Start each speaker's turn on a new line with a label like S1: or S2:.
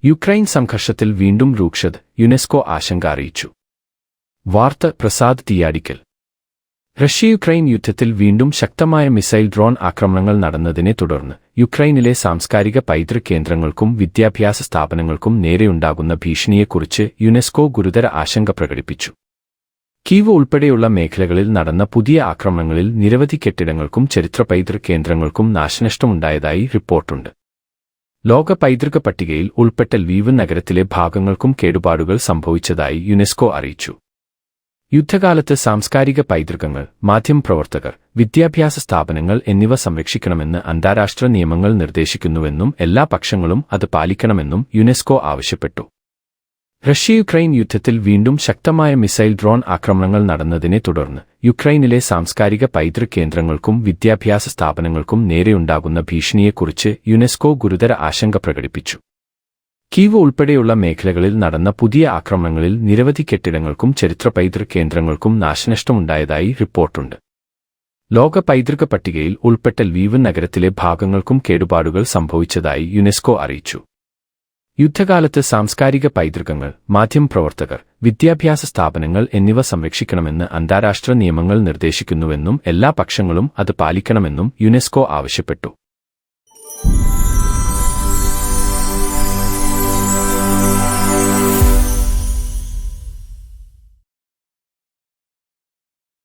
S1: Ukraine സംഘർഷത്തിൽ വീണ്ടും രൂക്ഷത, UNESCO ആശങ്ക അറിയിച്ചു. വാർത്ത പ്രസാദ് തീയാടിക്കൽ. റഷ്യ-യുക്രൈൻ യുദ്ധത്തിൽ വീണ്ടും ശക്തമായ മിസൈൽ ഡ്രോൺ ആക്രമണങ്ങൾ നടന്നതിനെ തുടർന്ന് യുക്രൈനിലെ സാംസ്കാരിക പൈതൃക കേന്ദ്രങ്ങൾക്കും വിദ്യാഭ്യാസ സ്ഥാപനങ്ങൾക്കും നേരെയുണ്ടാകുന്ന ഭീഷണിയെക്കുറിച്ച് യുനെസ്കോ ഗുരുതര ആശങ്ക പ്രകടിപ്പിച്ചു. കീവ് ഉൾപ്പെടെയുള്ള മേഖലകളിൽ നടന്ന പുതിയ ആക്രമണങ്ങളിൽ നിരവധി കെട്ടിടങ്ങൾക്കും ചരിത്ര പൈതൃക കേന്ദ്രങ്ങൾക്കും നാശനഷ്ടമുണ്ടായതായി റിപ്പോർട്ടുണ്ട്. ലോക പൈതൃക പട്ടികയിൽ ഉൾപ്പെട്ട ലീവ് നഗരത്തിലെ ഭാഗങ്ങൾക്കും കേടുപാടുകൾ സംഭവിച്ചതായി യുനെസ്കോ അറിയിച്ചു. യുദ്ധകാലത്ത് സാംസ്കാരിക പൈതൃകങ്ങൾ, മാധ്യമപ്രവർത്തകർ, വിദ്യാഭ്യാസ സ്ഥാപനങ്ങൾ എന്നിവ സംരക്ഷിക്കണമെന്ന് അന്താരാഷ്ട്ര നിയമങ്ങൾ നിർദ്ദേശിക്കുന്നുവെന്നും എല്ലാ പക്ഷങ്ങളും അത് പാലിക്കണമെന്നും യുനെസ്കോ ആവശ്യപ്പെട്ടു. റഷ്യ-യുക്രൈൻ യുദ്ധത്തിൽ വീണ്ടും ശക്തമായ മിസൈൽ ഡ്രോൺ ആക്രമണങ്ങൾ നടന്നതിനെ തുടർന്ന് യുക്രൈനിലെ സാംസ്കാരിക പൈതൃക കേന്ദ്രങ്ങൾക്കും വിദ്യാഭ്യാസ സ്ഥാപനങ്ങൾക്കും നേരെയുണ്ടാകുന്ന ഭീഷണിയെക്കുറിച്ച് യുനെസ്കോ ഗുരുതര ആശങ്ക പ്രകടിപ്പിച്ചു. കീവ് ഉൾപ്പെടെയുള്ള മേഖലകളിൽ നടന്ന പുതിയ ആക്രമണങ്ങളിൽ നിരവധി കെട്ടിടങ്ങൾക്കും ചരിത്ര പൈതൃക കേന്ദ്രങ്ങൾക്കും നാശനഷ്ടമുണ്ടായതായി റിപ്പോർട്ടുണ്ട്. ലോക പൈതൃക പട്ടികയിൽ ഉൾപ്പെട്ട ലീവ് നഗരത്തിലെ ഭാഗങ്ങൾക്കും കേടുപാടുകൾ സംഭവിച്ചതായി യുനെസ്കോ അറിയിച്ചു. യുദ്ധകാലത്ത് സാംസ്കാരിക പൈതൃകങ്ങൾ, മാധ്യമപ്രവർത്തകർ, വിദ്യാഭ്യാസ സ്ഥാപനങ്ങൾ എന്നിവ സംരക്ഷിക്കണമെന്ന് അന്താരാഷ്ട്ര നിയമങ്ങൾ നിർദ്ദേശിക്കുന്നുവെന്നും എല്ലാ പക്ഷങ്ങളും അത് പാലിക്കണമെന്നും യുനെസ്കോ ആവശ്യപ്പെട്ടു.